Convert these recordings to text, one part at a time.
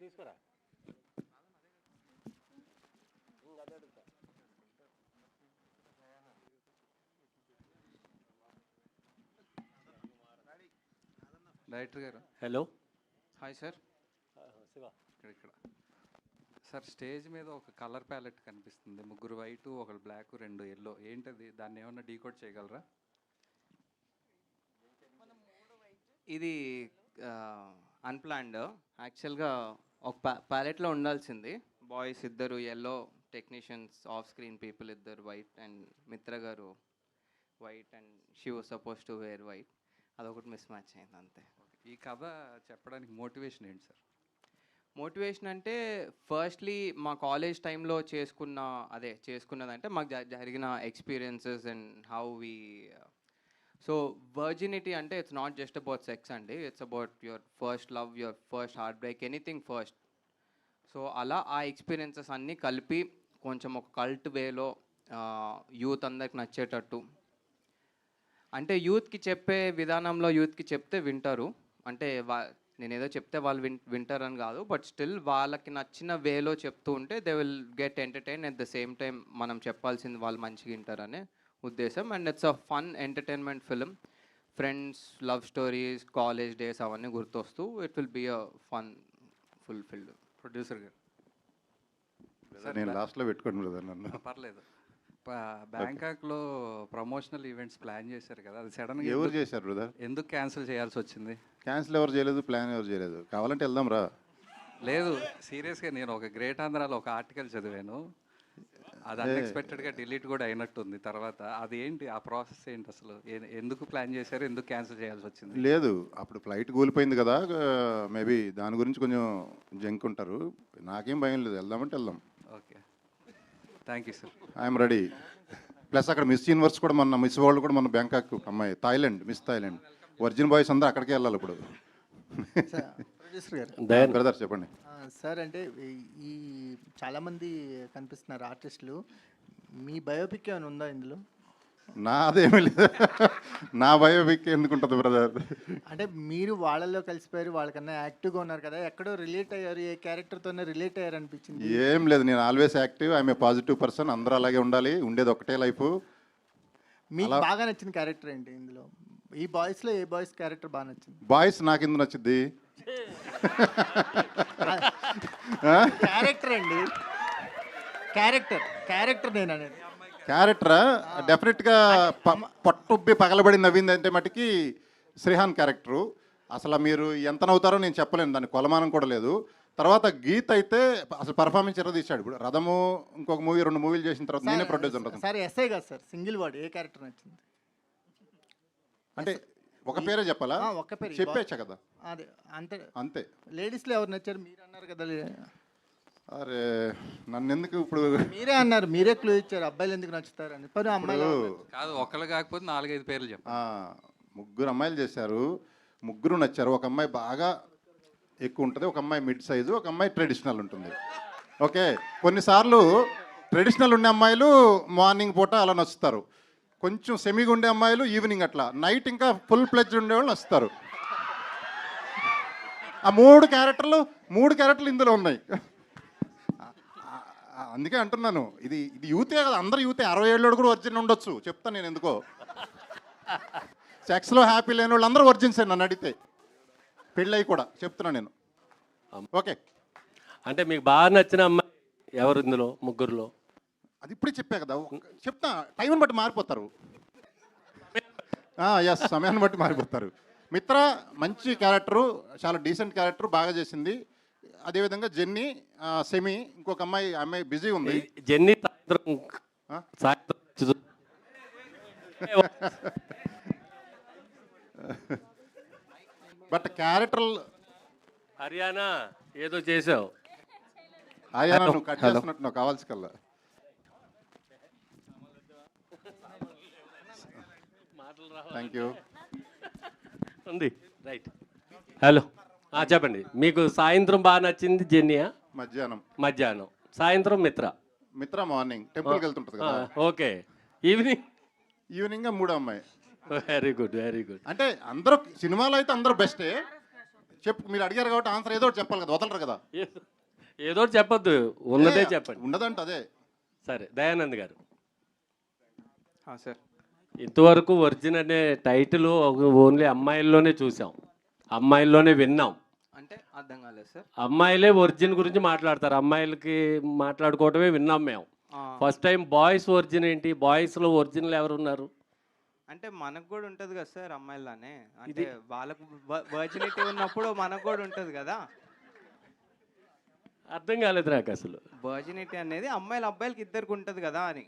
తీసుకురా. డైరెక్టర్ గారు hello. Hi sir. Shiva. ఇక్కడ సార్ స్టేజ్ మీద ఒక కలర్ ప్యాలెట్ కనిపిస్తుంది, ముగ్గురు వైట్, ఒకరు బ్లాక్, రెండు ఎల్లో. ఏంటది? దాన్ని ఏమన్నా డీకోడ్ చేయగలరా? ఇది అన్ప్లాన్డ్. యాక్చువల్గా ఒక ప్యాలెట్లో ఉండాల్సింది. బాయ్స్ ఇద్దరు yellow technicians, off screen people ఇద్దరు white, and Mitra garu white, and she was supposed to wear white. అదొకటి మిస్ మ్యాచ్ అయింది అంతే. ఈ కథ చెప్పడానికి మోటివేషన్ ఏంటి సార్? మోటివేషన్ అంటే ఫస్ట్లీ మా కాలేజ్ టైంలో చేసుకున్నదంటే మాకు జరిగిన experiences and how we. So virginity అంటే it's not just about sex అండి, it's about your first love, your first heartbreak, anything first. So అలా ఆ ఎక్స్పీరియన్సెస్ అన్నీ కలిపి కొంచెం ఒక కల్ట్ వేలో యూత్ అందరికి నచ్చేటట్టు, అంటే యూత్కి చెప్పే విధానంలో యూత్కి చెప్తే వింటారు. అంటే నేనేదో చెప్తే వాళ్ళు వింటారని కాదు, బట్ స్టిల్ వాళ్ళకి నచ్చిన వేలో చెప్తూ ఉంటే they will get entertain. At the same time మనం చెప్పాల్సింది వాళ్ళు మంచిగా వింటారనే ఉద్దేశం. And it's a fun entertainment film. Friends, love stories, college days అవన్నీ గుర్తొస్తూ it will be a fun fulfilled. Producer గారు నేను లాస్ట్లో పెట్టుకోండి బ్రదర్ నన్ను. పర్లేదు. బ్యాంకాక్లో ప్రమోషనల్ ఈవెంట్స్ ప్లాన్ చేశారు కదా, అది సడన్గా ఎవరు చేశారు బ్రదర్? ఎందుకు క్యాన్సిల్ చేయాల్సి వచ్చింది? క్యాన్సిల్ ఎవరు చేయలేదు, ప్లాన్ ఎవరు చేయలేదు. కావాలంటే వెళ్దాం రా. లేదు, సీరియస్గా నేను ఒక గ్రేట్ ఆంధ్రాలో ఒక ఆర్టికల్ చదివాను, అది అన్ఎక్స్పెక్టెడ్గా డిలీట్ కూడా అయినట్టుంది తర్వాత. అది ఏంటి ఆ ప్రాసెస్ ఏంటి అసలు? ఎందుకు ప్లాన్ చేశారు, ఎందుకు క్యాన్సిల్ చేయాల్సి వచ్చింది? లేదు, అప్పుడు ఫ్లైట్ కూలిపోయింది కదా, మేబీ దాని గురించి కొంచెం జంక్ ఉంటారు. నాకేం భయం లేదు, వెళ్దామంటే వెళ్దాం. Okay, thank you sir. I'm ready. Plus అక్కడ మిస్ యూనివర్స్ కూడా మొన్న, మిస్ వరల్డ్ కూడా మన బ్యాంకాక్ అమ్మాయి, Thailand, miss Thailand. Virgin boys అందరూ అక్కడికే వెళ్ళాలి ఇప్పుడు. ప్రొడ్యూసర్ గారు, బ్రదర్ చెప్పండి సార్. అంటే ఈ చాలామంది కనిపిస్తున్నారు ఆర్టిస్టులు, మీ బయోపిక్ ఏమైనా ఉందా ఇందులో? నాదేమీ లేదు. నా బయోపిక్ ఎందుకు ఉంటుంది బ్రదర్? అంటే మీరు వాళ్ళల్లో కలిసిపోయారు, వాళ్ళకన్నా యాక్టివ్గా ఉన్నారు కదా, ఎక్కడో రిలేట్ అయ్యారు, ఏ క్యారెక్టర్తోనే రిలేట్ అయ్యారు అనిపించింది. ఏం లేదు, నేను always active, I'm a positive person. అందరూ అలాగే ఉండాలి, ఉండేది ఒకటే లైఫ్. మీకు బాగా నచ్చిన క్యారెక్టర్ ఏంటి ఇందులో? ఈ బాయ్స్లో ఏ బాయ్స్ క్యారెక్టర్ బాగా నచ్చింది? బాయ్స్ నాకు ఎందుకు నచ్చింది? క్యారెక్టర్ అండి, క్యారెక్టర్ నేను అనేది. క్యారెక్టరా? డెఫినెట్గా పట్టుబ్బి పగలబడి నవ్వింది అంటే మటుకి శ్రీహాన్ క్యారెక్టరు. అసలు మీరు ఎంత నవ్వుతారో నేను చెప్పలేను, దాని కొలమానం కూడా లేదు. తర్వాత గీత్ అయితే అసలు పర్ఫార్మెన్స్ తీశాడు. ఇప్పుడు రథము ఇంకొక మూవీ, 2 మూవీలు చేసిన తర్వాత నేనే ప్రొడ్యూసర్ ఉంటుంది. సార్ ఎస్ఐ కాదు సార్, సింగిల్ వర్డ్, ఏ క్యారెక్టర్ నచ్చింది? అంటే ఒక పేరే చెప్పాలా? ఒక్క పేరు చెప్పేచ్చా కదా, అదే అంతే అంతే. లేడీస్లో ఎవరు నచ్చారు? మీరు అన్నారు కదా. అరే నన్ను ఎందుకు ఇప్పుడు? మీరే అన్నారు, మీరే క్లూ ఇచ్చారు అబ్బాయిలు ఎందుకు నచ్చుతారు అని. పని అమ్మాయిలు కాదు, ఒక్కళ్ళు కాకపోతే 4-5 పేర్లు చెప్పు. 3 అమ్మాయిలు చేశారు, 3 నచ్చారు. ఒక అమ్మాయి బాగా ఎక్కువ ఉంటుంది, ఒక అమ్మాయి మిడ్ సైజు, ఒక అమ్మాయి ట్రెడిషనల్ ఉంటుంది. ఓకే, కొన్నిసార్లు ట్రెడిషనల్ ఉండే అమ్మాయిలు మార్నింగ్ పూట అలా నచ్చుతారు, కొంచెం సెమీగా ఉండే అమ్మాయిలు ఈవినింగ్, అట్లా నైట్ ఇంకా ఫుల్ ప్లెడ్జ్ ఉండేవాళ్ళు నచ్చుతారు. ఆ 3 క్యారెక్టర్లు ఇందులో ఉన్నాయి. అందుకే అంటున్నాను, ఇది యూతే కదా, అందరు యూతే. 60 ఏళ్ళు కూడా వర్జిన్ ఉండొచ్చు, చెప్తాను నేను ఎందుకో. సెక్స్లో హ్యాపీ లేని వాళ్ళు అందరూ వర్జిన్సే నన్ను అడిగితే, పెళ్ళయి కూడా చెప్తున్నా నేను. ఓకే, అంటే మీకు బాగా నచ్చిన అమ్మాయి ఎవరు ఇందులో 3లో? అది ఇప్పుడే చెప్పా కదా, చెప్తా. టైంని బట్టి మారిపోతారు. ఎస్, సమయాన్ని బట్టి మారిపోతారు. మిత్ర మంచి క్యారెక్టరు, చాలా డీసెంట్ క్యారెక్టర్, బాగా చేసింది. అదేవిధంగా జెన్నీ, సెమీ, ఇంకొక అమ్మాయి బిజీ ఉంది. జెన్నీ బట్ క్యారెక్టర్ హర్యానా ఏదో చేసావు. హర్యానా నువ్వు కట్ చేస్తున్నట్టు నువ్వు కావాల్సి కల్లా. Thank you. ఉంది రైట్. హలో, చెప్పండి. మీకు సాయంత్రం బాగా నచ్చింది జెన్నియా? మధ్యాహ్నం. సాయంత్రం మిత్ర మార్నింగ్ టెంపుల్కి వెళ్తుంటుంది కదా. ఓకే. ఈవినింగ్ 3 అమ్మాయి. Very good. అంటే అందరూ సినిమాలో అయితే అందరూ బెస్టే, చెప్పు, మీరు అడిగారు కాబట్టి ఆన్సర్ ఏదో ఒకటి చెప్పాలి కదా, వదలరు కదా. ఏదో ఒకటి చెప్పొద్దు, ఉన్నదే చెప్పండి. ఉండదంట అదే. సరే, దయానంద్ గారు. సార్, ఇంతవరకు వర్జిన్ అనే టైటిల్ ఓన్లీ అమ్మాయిల్లోనే చూసాం, అమ్మాయిల్లోనే విన్నాం. అంటే అర్థం కాలేదు సార్. అమ్మాయిలే వర్జిన్ గురించి మాట్లాడతారు, అమ్మాయిలకి మాట్లాడుకోవటమే విన్నాం మేము. ఫస్ట్ టైం బాయ్స్ వర్జిన్ ఏంటి, బాయ్స్లో ఒరిజినల్ ఎవరు ఉన్నారు? అంటే మనకు కూడా ఉంటుంది కదా సార్ అమ్మాయిలానే, అంటే వాళ్ళకు వర్జినిటీ ఉన్నప్పుడు మనకు కూడా ఉంటుంది కదా. అర్థం కాలేదు నాకు అసలు. వర్జినిటీ అనేది అబ్బాయిలకి ఇద్దరికి ఉంటుంది కదా అని.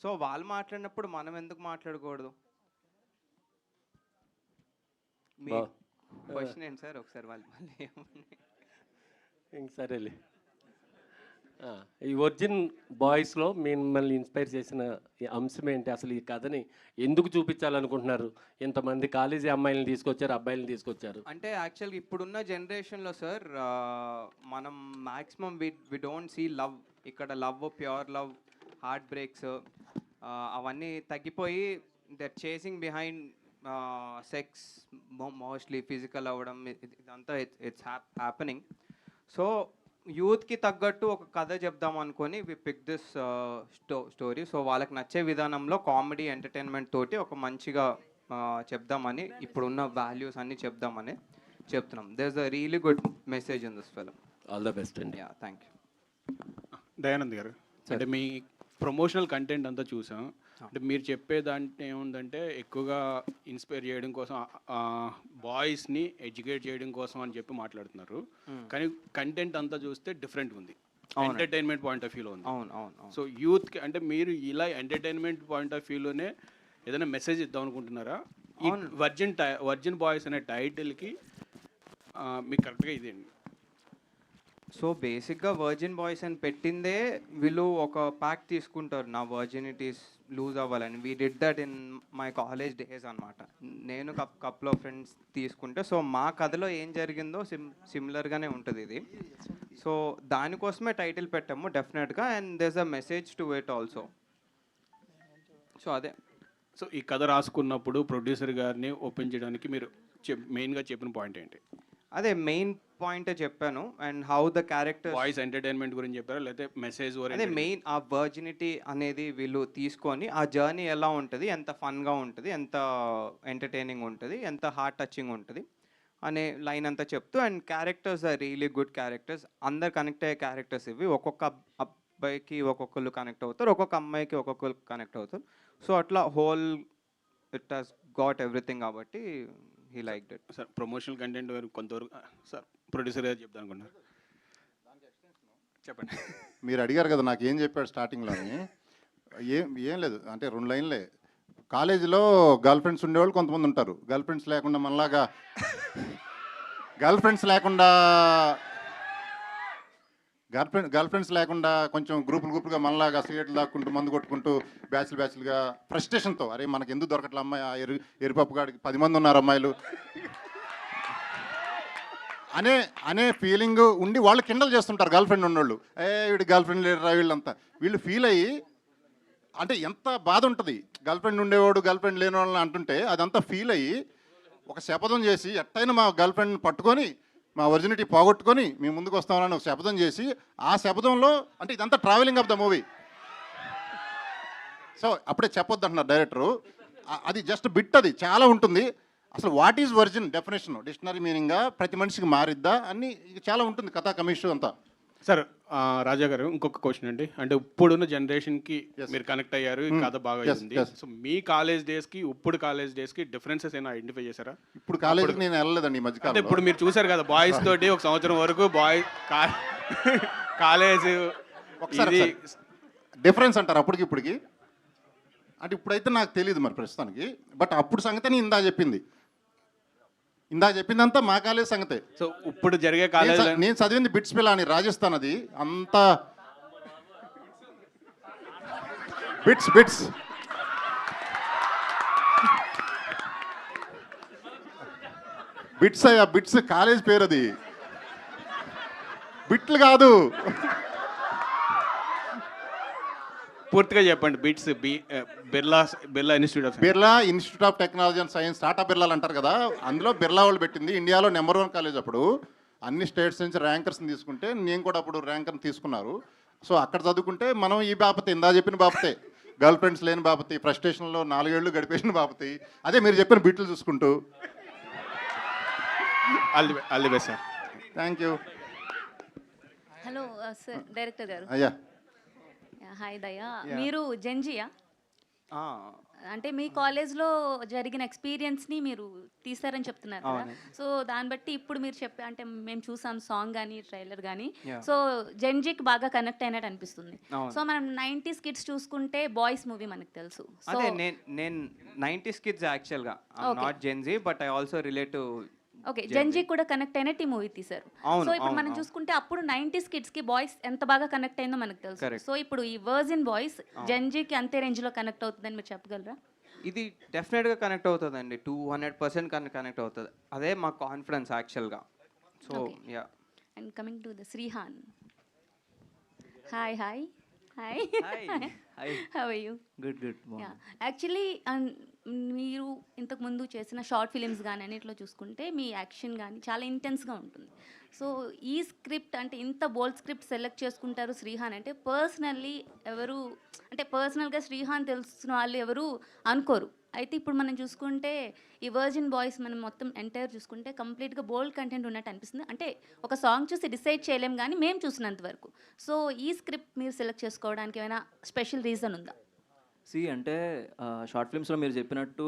సో వాళ్ళు మాట్లాడినప్పుడు మనం ఎందుకు మాట్లాడకూడదు? మీ క్వశ్చన్ ఏంటి సార్? ఒకసారి వాళ్ళు మళ్ళీ ఇంక సరేలే. ఈ ఒరిజిన్ బాయ్స్లో మిమ్మల్ని ఇన్స్పైర్ చేసిన ఈ అంశం ఏంటి, అసలు ఈ కథని ఎందుకు చూపించాలనుకుంటున్నారు? ఇంతమంది కాలేజీ అమ్మాయిలను తీసుకొచ్చారు, అబ్బాయిలను తీసుకొచ్చారు. అంటే యాక్చువల్గా ఇప్పుడున్న జనరేషన్లో సార్ మనం maximum we don't see love. ఇక్కడ love, pure love, heartbreaks అవన్నీ తగ్గిపోయి that chasing behind sex, mostly physical అవ్వడం, ఇదంతా ఇట్స్ హ్యాపెనింగ్. సో యూత్కి తగ్గట్టు ఒక కథ చెప్దాం అనుకొని వి పిక్ దిస్ స్టోరీ. సో వాళ్ళకి నచ్చే విధానంలో కామెడీ, ఎంటర్టైన్మెంట్ తోటి ఒక మంచిగా చెప్దామని, ఇప్పుడున్న వాల్యూస్ అన్నీ చెప్దామని చెప్తున్నాం. There is a really good message in this film. All the best అండి. Yeah, thank you. Dayanand garu, అంటే మీ ప్రమోషనల్ కంటెంట్ అంతా చూసాం. అంటే మీరు చెప్పేదంటే ఏముందంటే ఎక్కువగా ఇన్స్పైర్ చేయడం కోసం, బాయ్స్ని ఎడ్యుకేట్ చేయడం కోసం అని చెప్పి మాట్లాడుతున్నారు. కానీ కంటెంట్ అంతా చూస్తే డిఫరెంట్ ఉంది, ఎంటర్టైన్మెంట్ పాయింట్ ఆఫ్ వ్యూలో ఉంది. అవును అవును. సో యూత్కి అంటే మీరు ఇలా ఎంటర్టైన్మెంట్ పాయింట్ ఆఫ్ వ్యూలోనే ఏదైనా మెసేజ్ ఇద్దాం అనుకుంటున్నారా? ఈ వర్జిన్ బాయ్స్ అనే టైటిల్కి మీకు కరెక్ట్గా ఇదేండి. సో బేసిక్గా వర్జిన్ బాయ్స్ అని పెట్టిందే వీళ్ళు ఒక ప్యాక్ తీసుకుంటారు నా వర్జినిటీస్ లూజ్ అవ్వాలని. We did that in my college days అనమాట. నేను కప్లో ఫ్రెండ్స్ తీసుకుంటే, సో మా కథలో ఏం జరిగిందో సిమిలర్గానే ఉంటుంది ఇది. సో దానికోసమే టైటిల్ పెట్టాము డెఫినెట్గా, and there's a message to it also. So అదే. సో ఈ కథ రాసుకున్నప్పుడు ప్రొడ్యూసర్ గారిని ఒప్పించడానికి మీరు మెయిన్గా చెప్పిన పాయింట్ ఏంటి? అదే మెయిన్ పాయింటే చెప్పాను. And how the character, voice entertainment గురించి చెప్పారా లేకపోతే మెసేజ్? అదే మెయిన్ ఆ వర్జినిటీ అనేది వీళ్ళు తీసుకొని ఆ జర్నీ ఎలా ఉంటుంది, ఎంత ఫన్గా ఉంటుంది, ఎంత ఎంటర్టైనింగ్ ఉంటుంది, ఎంత హార్ట్ టచింగ్ ఉంటుంది అనే లైన్ అంతా చెప్తూ, and characters are really good characters. అందరు కనెక్ట్ అయ్యే క్యారెక్టర్స్ ఇవి. ఒక్కొక్క అబ్బాయికి ఒక్కొక్కరు కనెక్ట్ అవుతారు, ఒక్కొక్క అమ్మాయికి ఒక్కొక్కరు కనెక్ట్ అవుతారు. సో అట్లా whole it has got everything కాబట్టి he liked it. Sir, promotional content కొంతవరకు సార్ ప్రొడ్యూసర్ గారు చెప్తాను అనుకున్నారు, చెప్పండి. మీరు అడిగారు కదా నాకు ఏం చెప్పాడు స్టార్టింగ్లోని. ఏం లేదు, అంటే 2 లైన్లే. కాలేజీలో గర్ల్ ఫ్రెండ్స్ ఉండేవాళ్ళు కొంతమంది ఉంటారు, గర్ల్ ఫ్రెండ్స్ లేకుండా మనలాగా గర్ల్ ఫ్రెండ్స్ లేకుండా కొంచెం గ్రూపులుగా మనలాగా సిగరెట్లు దాక్కుంటూ, మందు కొట్టుకుంటూ, బ్యాచ్లుగా ఫ్రస్ట్రేషన్తో, అరే మనకి ఎందుకు దొరకట్లే అమ్మాయి, ఆ ఎరుపప్పు గాడికి 10 మంది ఉన్నారు అమ్మాయిలు అనే ఫీలింగ్ ఉండి వాళ్ళు కిండల్ చేస్తుంటారు గర్ల్ ఫ్రెండ్ ఉన్నోళ్ళు. వీడి గర్ల్ ఫ్రెండ్ లేరు వీళ్ళంతా. వీళ్ళు ఫీల్ అయ్యి, అంటే ఎంత బాధ ఉంటుంది గర్ల్ ఫ్రెండ్ ఉండేవాడు గర్ల్ ఫ్రెండ్ లేని వాళ్ళని అంటుంటే, అదంతా ఫీల్ అయ్యి ఒక శపథం చేసి ఎట్టయినా మా గర్ల్ ఫ్రెండ్ని పట్టుకొని మా ఒరిజినిటీ పోగొట్టుకొని మేము ముందుకు వస్తామని ఒక శపథం చేసి, ఆ శపథంలో అంటే ఇదంతా travelling of the movie. So అప్పుడే చెప్పొద్దు అంటున్నారు డైరెక్టరు. అది జస్ట్ బిట్, అది చాలా ఉంటుంది. అసలు what is virgin definition, dictionary మీనింగ్గా ప్రతి మనిషికి మారిద్దా అని చాలా ఉంటుంది కథా కమిషన్ అంతా. సార్, రాజా గారు, ఇంకొక క్వశ్చన్ అండి. అంటే ఇప్పుడున్న జనరేషన్కి మీరు కనెక్ట్ అయ్యారు, ఈ కథ బాగా అయింది. సో మీ కాలేజ్ డేస్కి ఇప్పుడు కాలేజ్ డేస్కి డిఫరెన్సెస్ ఏమైనా ఐడెంటిఫై చేశారా? ఇప్పుడు కాలేజీకి నేను వెళ్ళలేదండి ఈ అంటే మధ్యకాలంలో. ఇప్పుడు మీరు చూసారు కదా, బాయ్స్ తోటి 1 సంవత్సరం వరకు కాలేజ్ ఒకసారి డిఫరెన్స్ అంటారు అప్పటికి ఇప్పటికి. అంటే ఇప్పుడైతే నాకు తెలియదు మరి ప్రస్తుతానికి, బట్ అప్పుడు సంగతి ఇందా చెప్పిందంతా మా కాలేజ్ సంగతే. సో ఇప్పుడు జరిగే కాలేజ్ నేను చదివింది బిట్స్ పిల్ల అని రాజస్థాన్, అది అంతా బిట్స్ అయ్యా, బిట్స్ కాలేజ్ పేరు, అది బిట్లు కాదు. పూర్తిగా చెప్పండి. BITS Birla Birla institute of Birla institute of technology and science, Tata బిర్లాలు అంటారు కదా, అందులో బిర్లా వాళ్ళు పెట్టింది. ఇండియాలో నెంబర్ 1 కాలేజ్ అప్పుడు. అన్ని స్టేట్స్ నుంచి ర్యాంకర్స్ని తీసుకుంటే నేను కూడా అప్పుడు ర్యాంకర్ని తీసుకున్నారు. సో అక్కడ చదువుకుంటే మనం ఈ బాపతే, ఇందా చెప్పిన బాపతే, గర్ల్ ఫ్రెండ్స్ లేని బాపతి, ఫ్రస్ట్రేషన్లో 4 ఏళ్ళు గడిపేసిన బాపతి, అదే మీరు చెప్పిన బిట్లు చూసుకుంటూ. All the best sir. Thank you. Hello sir, director గారు. అయ్యా హాయ్ దయా, మీరు జెన్జియా? ఆ, అంటే మీ కాలేజ్లో జరిగిన ఎక్స్పీరియన్స్ని మీరు తీస్తారని చెప్తున్నారు కదా. సో దాన్ని బట్టి ఇప్పుడు మీరు చెప్పే, అంటే మేము చూసాం సాంగ్ కానీ ట్రైలర్ కానీ, సో జెన్జీకి బాగా కనెక్ట్ అయినట్టు అనిపిస్తుంది. సో మనం 90s కిడ్స్ చూసుకుంటే బాయ్స్ మూవీ మనకు తెలుసు. సో అదే నేను 90s కిడ్స్ యాక్చువల్గా, not Gen Z, but I also relate to. Okay, Gen Z కూడా కనెక్ట్ అయినట్టు ఈ మూవీ తీశారు. సో ఇప్పుడు మనం చూసుకుంటే అప్పుడు 90s కిడ్స్ కి బాయ్స్ ఎంత బాగా కనెక్ట్ అయిందో మనకు తెలుసు. సో ఇప్పుడు ఈ వర్జిన్ బాయ్స్ జెన్జీకి అంతే రేంజ్ లో కనెక్ట్ అవుతుందని మీరు చెప్పగలరా? ఇది డెఫినెట్గా కనెక్ట్ అవుతుందండి, 200% కనెక్ట్ అవుతుంది. అదే మా కాన్ఫిడెన్స్ యాక్చువల్గా. So ya. And coming to the Shrihan. Hi hi hi Hi. How are you? Good. Actually మీరు ఇంతకుముందు చేసిన షార్ట్ ఫిలిమ్స్ కానీ అన్నిట్లో చూసుకుంటే మీ యాక్షన్ కానీ చాలా ఇంటెన్స్గా ఉంటుంది. సో ఈ స్క్రిప్ట్, అంటే ఇంత బోల్డ్ స్క్రిప్ట్ సెలెక్ట్ చేసుకుంటారు శ్రీహాన్ అంటే, పర్సనల్లీ ఎవరు, అంటే పర్సనల్గా శ్రీహాన్ తెలిసిన వాళ్ళు ఎవరు అనుకోరు. అయితే ఇప్పుడు మనం చూసుకుంటే ఈ వర్జిన్ బాయ్స్ మనం మొత్తం ఎంటైర్ చూసుకుంటే కంప్లీట్గా బోల్డ్ కంటెంట్ ఉన్నట్టు అనిపిస్తుంది. అంటే ఒక సాంగ్ చూసి డిసైడ్ చేయలేం కానీ మేము చూసినంత వరకు. సో ఈ స్క్రిప్ట్ మీరు సెలెక్ట్ చేసుకోవడానికి ఏమైనా స్పెషల్ రీజన్ ఉందా? అంటే షార్ట్ ఫిల్మ్స్లో మీరు చెప్పినట్టు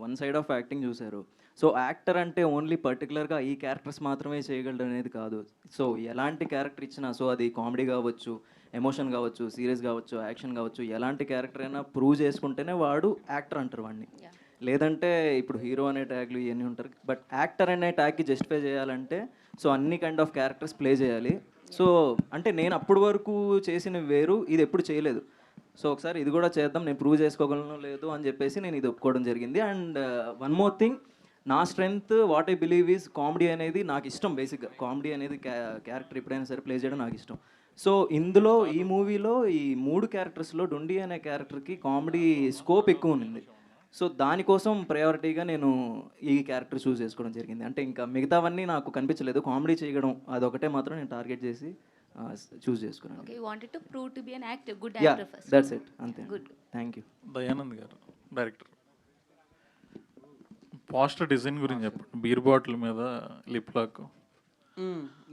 వన్ సైడ్ ఆఫ్ యాక్టింగ్ చూశారు. సో యాక్టర్ అంటే ఓన్లీ పర్టికులర్గా ఈ క్యారెక్టర్స్ మాత్రమే చేయగలడు అనేది కాదు. సో ఎలాంటి క్యారెక్టర్ ఇచ్చినా, సో అది కామెడీ కావచ్చు, ఎమోషన్ కావచ్చు, సీరియస్ కావచ్చు, యాక్షన్ కావచ్చు, ఎలాంటి క్యారెక్టర్ అయినా ప్రూవ్ చేసుకుంటేనే వాడు యాక్టర్ అంటారు వాడిని. లేదంటే ఇప్పుడు హీరో అనే ట్యాగ్లు ఇవన్నీ ఉంటారు, బట్ యాక్టర్ అనే ట్యాగ్కి జస్టిఫై చేయాలంటే సో అన్ని కైండ్ ఆఫ్ క్యారెక్టర్స్ ప్లే చేయాలి. సో అంటే నేను అప్పటి వరకు చేసిన వేరు, ఇది ఎప్పుడు చేయలేదు. సో ఒకసారి ఇది కూడా చేద్దాం, నేను ప్రూవ్ చేసుకోగలను లేదు అని చెప్పేసి నేను ఇది ఒప్పుకోవడం జరిగింది. అండ్ వన్ మోర్ థింగ్, నా strength what I believe is comedy అనేది నాకు ఇష్టం. బేసిక్గా కామెడీ అనేది క్యారెక్టర్ ఎప్పుడైనా సరే ప్లే చేయడం నాకు ఇష్టం. సో ఇందులో ఈ మూవీలో ఈ 3 క్యారెక్టర్స్లో డొండి అనే క్యారెక్టర్కి కామెడీ స్కోప్ ఎక్కువ ఉంది. సో దానికోసం ప్రయారిటీగా నేను ఈ క్యారెక్టర్ చూస్ చేసుకోవడం జరిగింది. అంటే ఇంకా మిగతావన్నీ నాకు కనిపించలేదు, కామెడీ చేయడం అదొకటే మాత్రం నేను టార్గెట్ చేసి చూస్ చేసుకున్నాను. Okay, you wanted to prove to be an actor, good yeah, actor first. That's it, అంతే. Good. Thank you. Dayanand garu, director. Poster design గురించి చెప్పండి. బీర్ బాటిల్ మీద లిప్ లాక్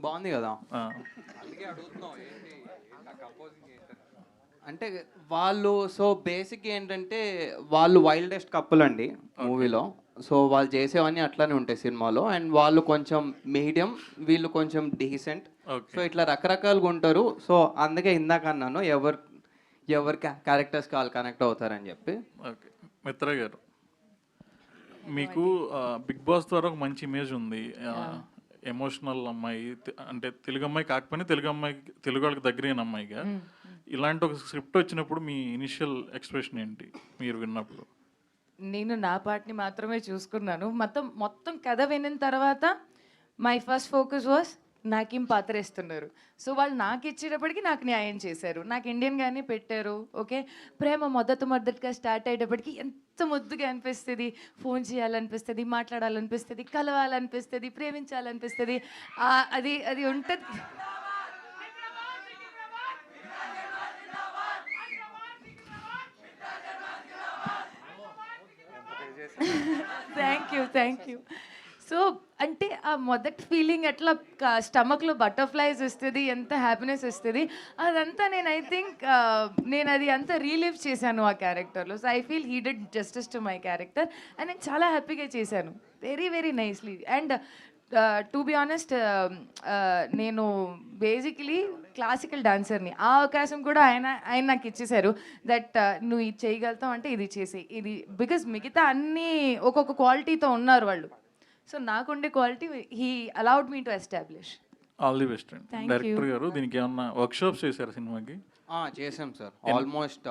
బాగుంది కదా. అంటే వాళ్ళు, సో బేసిక్ ఏంటంటే వాళ్ళు వైల్డెస్ట్ కప్పుల్ అండి మూవీలో. సో వాళ్ళు చేసేవన్నీ అట్లానే ఉంటాయి సినిమాలో. అండ్ వాళ్ళు కొంచెం మీడియం, వీళ్ళు కొంచెం డీసెంట్. సో ఇట్లా రకరకాలుగా ఉంటారు. సో అందుకే ఇందాక అన్నాను ఎవరి క్యారెక్టర్స్కి వాళ్ళు కనెక్ట్ అవుతారని చెప్పి. ఓకే. మిత్ర గారు, మీకు బిగ్ బాస్ ద్వారా ఒక మంచి ఇమేజ్ ఉంది. ఎమోషనల్ అమ్మాయి, అంటే తెలుగు అమ్మాయి కాకపోయినా తెలుగు వాళ్ళకి దగ్గరైన అమ్మాయిగా. ఇలాంటి ఒక స్క్రిప్ట్ వచ్చినప్పుడు మీ ఇనిషియల్ ఎక్స్ప్రెషన్ ఏంటి మీరు విన్నప్పుడు? నేను నా పార్ట్ని మాత్రమే చూసుకున్నాను. మొత్తం కథ విన్న తర్వాత మై ఫస్ట్ ఫోకస్ వాస్ నాకేం పాత్ర ఇస్తున్నారు. సో వాళ్ళు నాకు ఇచ్చేటప్పటికి నాకు న్యాయం చేశారు, నాకు ఇండియన్గానే పెట్టారు. ఓకే, ప్రేమ మొదటగా స్టార్ట్ అయ్యేటప్పటికి ఎంత ముద్దుగా అనిపిస్తుంది, ఫోన్ చేయాలనిపిస్తుంది, మాట్లాడాలనిపిస్తుంది, కలవాలనిపిస్తుంది, ప్రేమించాలనిపిస్తుంది. అది అది ఉంటుంది. Thank you. సో అంటే ఆ మొదటి ఫీలింగ్ అట్లా స్టమక్లో బటర్ఫ్లైస్ వస్తుంది, ఎంత హ్యాపీనెస్ వస్తుంది, అదంతా నేను ఐ థింక్ నేను అది అంతా రీలివ్ చేశాను ఆ క్యారెక్టర్లో. So I feel he did justice to my character and నేను చాలా హ్యాపీగా చేశాను, very nicely. And to be honest, నేను బేసికలీ క్లాసికల్ డాన్సర్ని. ఆ అవకాశం కూడా ఆయన నాకు ఇచ్చేశారు. దట్ నువ్వు ఇది చేయగలుగుతావు అంటే ఇది చేసేయి, ఇది బికాజ్ మిగతా అన్నీ ఒక్కొక్క క్వాలిటీతో ఉన్నారు వాళ్ళు. సో నాకుండే quality he allowed me to establish. All the best అండి. డైరెక్టర్ గారు, దీనికి ఏమన్నా వర్క్షాప్స్ చేశారు సినిమాకి? చేసాం సార్, ఆల్మోస్ట్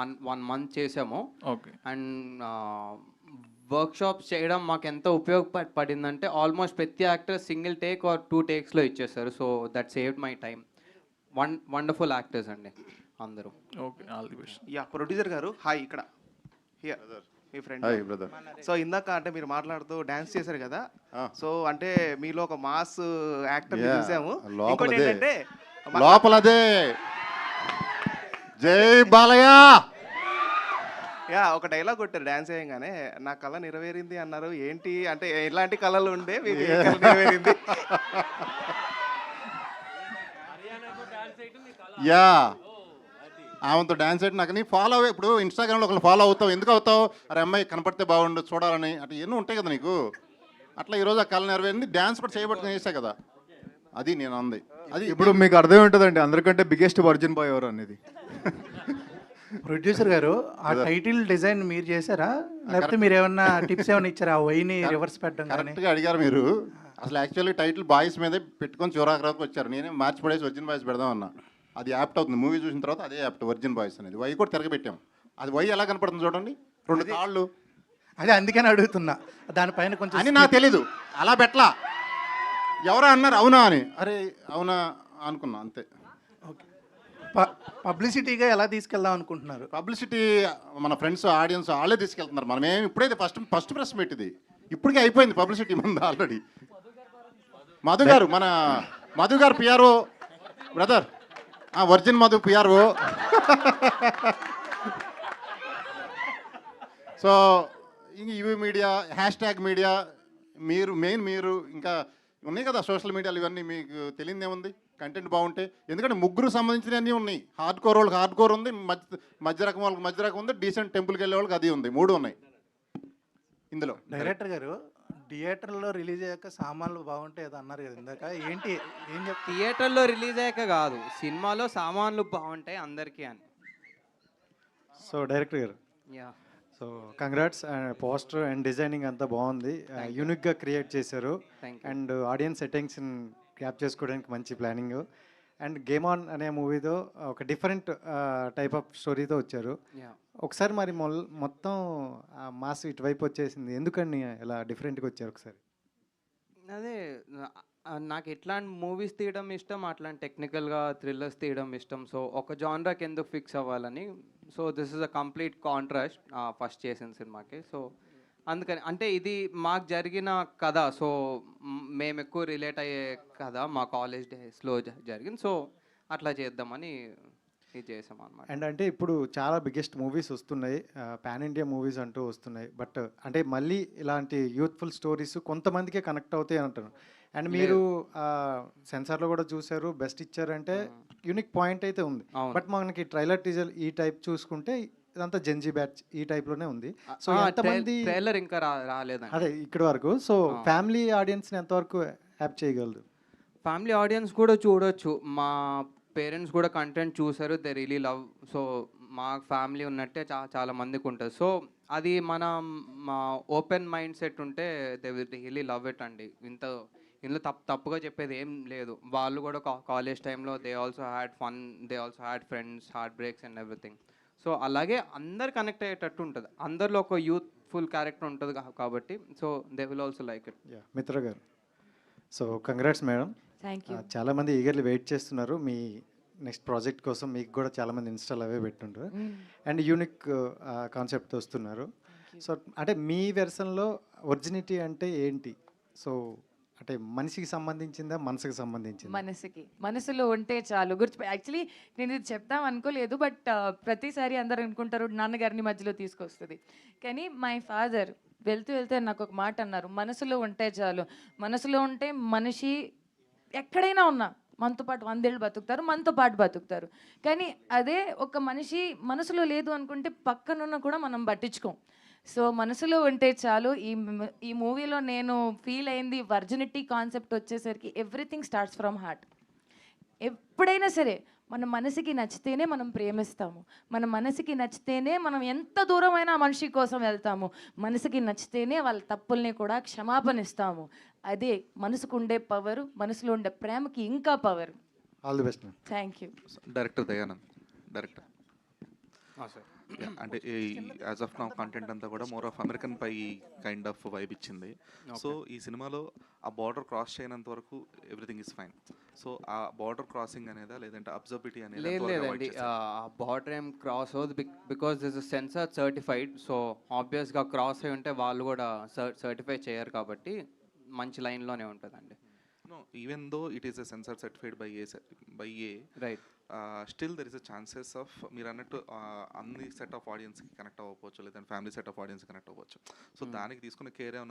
1 month చేసాము. ఓకే. అండ్ వర్క్షాప్స్ చేయడం మాకు ఎంత ఉపయోగపడిందంటే ఆల్మోస్ట్ ప్రతి యాక్టర్ సింగిల్ టేక్ ఆర్ 2 takesలో ఇచ్చేస్తారు. So that saved my time. Wonderful actors అండి. అందరూ. Okay, all the best. Yeah producer garu hi ఇక్కడ హియర్ మీ ఫ్రెండ్. Hi brother. సో ఇందాక అంటే మీరు మాట్లాడుతూ డాన్స్ చేశారు కదా, సో అంటే మీలో ఒక మాస్ యాక్టర్ చూసాము. ఇంకోటి ఏంటంటే లోపలదే జై బాలయ్య యా ఒక డైలాగ్ కొట్టారు డాన్స్ చేయగానే, నా కళ నెరవేరింది అన్నారు. ఏంటి అంటే ఎలాంటి కళలు ఉండే మీకు ఏ కళ నెరవేరింది? యా ఆమెతో డాన్స్ అయితే నాకు నీ ఫాలో అవ్వే. ఇప్పుడు ఇన్స్టాగ్రామ్లో ఒకళ్ళు ఫాలో అవుతావు, ఎందుకు అవుతావు? అరే అమ్మాయి కనపడితే బాగుండు చూడాలని, అట్లా ఎన్నో ఉంటాయి కదా నీకు. అట్లా ఈరోజు ఆ కళ నెరవేరింది, డ్యాన్స్ కూడా చేయబట్టి చేసా కదా, అది నేను అంది. అది ఇప్పుడు మీకు అర్థం ఉంటుందండి అందరికంటే బిగ్గెస్ట్ వర్జిన్ బాయ్ ఎవరు అనేది. ప్రొడ్యూసర్ గారు ఆ టైటిల్ డిజైన్ మీరు చేశారా, లేకపోతే మీరు ఏమన్నా టిప్స్ ఏమైనా ఇచ్చారా ఆ వైని రివర్స్ పెట్టడం? కరెక్ట్గా అడిగారు మీరు. అసలు యాక్చువల్లీ టైటిల్ బాయ్స్ మీదే పెట్టుకొని చివరాకి వచ్చారు. నేనే మార్చి పడేసి వర్జిన్ బాయ్స్ పెడదాం అన్నా. అది యాప్ట్ అవుతుంది, మూవీ చూసిన తర్వాత అదే యాప్ట్ వర్జిన్ బాయ్స్ అనేది. వై కూడా తిరగబెట్టాం. అది వై ఎలా కనపడుతుంది చూడండి, 2 కాళ్ళు. అదే అందుకని అడుగుతున్నా, దానిపైన కొంచెం అని నాకు తెలీదు, అలా పెట్టలా. ఎవరో అన్నారు అవునా అని, అరే అవునా అనుకున్నా అంతే. పబ్లిసిటీగా ఎలా తీసుకెళ్దాం అనుకుంటున్నారు? పబ్లిసిటీ మన ఫ్రెండ్స్ ఆడియన్స్ వాళ్ళే తీసుకెళ్తున్నారు. మనమేం ఇప్పుడైతే ఫస్ట్ ప్రెస్ పెట్టింది, ఇప్పటికే అయిపోయింది పబ్లిసిటీ ముందు ఆల్రెడీ. మధు గారు, మన మధు గారు PRO brother, virgin Madhu PRO. So ఇవి మీడియా, హ్యాష్ మీడియా, మీరు మెయిన్ మీరు ఇంకా ఉన్నాయి కదా సోషల్ మీడియాలు, ఇవన్నీ మీకు తెలియదు ఏముంది, కంటెంట్ బాగుంటే. ఎందుకంటే ముగ్గురు సంబంధించినవన్నీ ఉన్నాయి. హార్డ్ కోర్ వాళ్ళకి హార్డ్ కోర్ ఉంది, మధ్య రకం వాళ్ళకి మధ్య రకం ఉంది, డీసెంట్ టెంపుల్కి వెళ్ళే వాళ్ళకి అది ఉంది. 3 ఉన్నాయి ఇందులో. డైరెక్టర్ గారు థియేటర్లో రిలీజ్ అయ్యాక సామాన్లు బాగుంటాయి అది అన్నారు కదా ఇందాక, ఏంటి ఏం చెప్తారు? థియేటర్లో రిలీజ్ అయ్యాక కాదు, సినిమాలో సామాన్లు బాగుంటాయి అందరికీ అని. సో డైరెక్టర్ గారు, yeah so congrats. Poster and designing అంతా బాగుంది, యూనిక్గా క్రియేట్ చేశారు. అండ్ ఆడియన్స్ అటెన్షన్ క్యాప్ చేసుకోవడానికి మంచి ప్లానింగ్. అండ్ గేమ్ ఆన్ అనే మూవీతో ఒక డిఫరెంట్ టైప్ ఆఫ్ స్టోరీతో వచ్చారు. ఒకసారి మరి మొత్తం మాస్ ఇటువైపు వచ్చేసింది, ఎందుకని ఇలా డిఫరెంట్గా వచ్చారు ఒకసారి? అదే నాకు ఎట్లాంటి మూవీస్ తీయడం ఇష్టం, అట్లాంటి టెక్నికల్గా థ్రిల్లర్స్ తీయడం ఇష్టం. సో ఒక జానరాకి ఎందుకు ఫిక్స్ అవ్వాలని. So this is a complete contrast first చేసిన సినిమాకి. సో అందుకని అంటే ఇది మాకు జరిగిన కథ, సో మేము ఎక్కువ రిలేట్ అయ్యే కథ మా కాలేజ్ డేస్లో జరిగింది. సో అట్లా చేద్దామని ఇది చేసాం అన్నమాట. అండ్ అంటే ఇప్పుడు చాలా బిగ్గెస్ట్ మూవీస్ వస్తున్నాయి, పాన్ ఇండియా మూవీస్ అంటూ వస్తున్నాయి. బట్ అంటే మళ్ళీ ఇలాంటి యూత్ఫుల్ స్టోరీస్ కొంతమందికే కనెక్ట్ అవుతాయి అంటారు. అండ్ మీరు సెన్సార్లో కూడా చూసారు, బెస్ట్ ఇచ్చారంటే యూనిక్ పాయింట్ అయితే ఉంది. బట్ మనకి ట్రైలర్ టీజర్ ఈ టైప్ చూసుకుంటే ఇదంతా జెన్జీ బ్యాచ్ ఈ టైప్లోనే ఉంది. సో ఎంతమంది ట్రైలర్ ఇంకా రాలేదు అదే ఇక్కడి వరకు. సో ఫ్యామిలీ ఆడియన్స్ని ఎంతవరకు యాప్ చేయగలదు? ఫ్యామిలీ ఆడియన్స్ కూడా చూడొచ్చు. మా పేరెంట్స్ కూడా కంటెంట్ చూసారు, దే రియలీ లవ్. సో మా ఫ్యామిలీ ఉన్నట్టే చాలా మందికి ఉంటుంది. సో అది మా ఓపెన్ మైండ్ సెట్ ఉంటే they will really love it అండి. ఇందులో తప్పుగా చెప్పేది ఏం లేదు. వాళ్ళు కూడా కాలేజ్ టైంలో they also had fun, they also had friends, heart breaks and everything. So అలాగే అందరు కనెక్ట్ అయ్యేటట్టు ఉంటుంది, అందరిలో ఒక యూత్ఫుల్ క్యారెక్టర్ ఉంటుంది కాబట్టి. So they will also like it. Mitra garu, so congrats madam. Thank you. చాలామంది ఈగర్లీ వెయిట్ చేస్తున్నారు మీ నెక్స్ట్ ప్రాజెక్ట్ కోసం. మీకు కూడా చాలామంది ఇన్స్టాల్ అవే పెట్టుంటారు అండ్ యూనిక్ కాన్సెప్ట్ వస్తున్నారు. సో అంటే మీ వెర్షన్లో ఒరిజినిటీ అంటే ఏంటి? సో అంటే మనిషికి సంబంధించిందా, మనసుకి సంబంధించింది? మనసులో ఉంటే చాలు. యాక్చువల్లీ నేను ఇది చెప్తాం అనుకోలేదు, బట్ ప్రతిసారి అందరు అనుకుంటారు నాన్నగారిని మధ్యలో తీసుకొస్తుంది. కానీ మై ఫాదర్ వెళ్తే నాకు ఒక మాట అన్నారు, మనసులో ఉంటే చాలు. మనసులో ఉంటే మనిషి ఎక్కడైనా ఉన్నా మనతో పాటు 100 ఏళ్ళు బతుకుతారు, మనతో పాటు బతుకుతారు. కానీ అదే ఒక మనిషి మనసులో లేదు అనుకుంటే పక్కనున్న కూడా మనం పట్టించుకోం. సో మనసులో ఉంటే చాలు. ఈ మూవీలో నేను ఫీల్ అయింది వర్జినిటీ కాన్సెప్ట్ వచ్చేసరికి ఎవ్రీథింగ్ స్టార్ట్స్ ఫ్రమ్ హార్ట్. ఎప్పుడైనా సరే మన మనసుకి నచ్చితేనే మనం ప్రేమిస్తాము, మన మనసుకి నచ్చితేనే మనం ఎంత దూరమైనా మనిషి కోసం వెళ్తాము, మనసుకి నచ్చితేనే వాళ్ళ తప్పుల్ని కూడా క్షమాపణ ఇస్తాము. అదే మనసుకు ఉండే పవర్, మనసులో ఉండే ప్రేమకి ఇంకా power. All the best. Thank you. Director Dayanand. Director sir అంటే యాజ్ ఆఫ్ నౌ కంటెంట్ అంతా కూడా more of American pie kind of vibe ఇచ్చింది. సో ఈ సినిమాలో ఆ బార్డర్ క్రాస్ చేయనంత వరకు ఎవ్రీథింగ్ ఇస్ ఫైన్. సో ఆ బార్డర్ క్రాసింగ్ అనేదా లేదంటే అబ్జర్బిటీ అనేది లేదండి, బార్డర్ ఏం క్రాస్ అవుతుంది because this is censor certified. So ఆబ్వియస్గా క్రాస్ అయి ఉంటే వాళ్ళు కూడా సర్టిఫై చేయరు కాబట్టి మంచి లైన్లోనే ఉంటుందండి. No, even though it is a sensor certified by A, right, still there is a chances of మీరు అన్నట్టు అన్ని సెట్ ఆఫ్ ఆడియన్స్కి కనెక్ట్ అవ్వవచ్చు, లేదంటే family set of audience connect అవ్వచ్చు. సో దానికి తీసుకున్న కేర్ ఏమైనా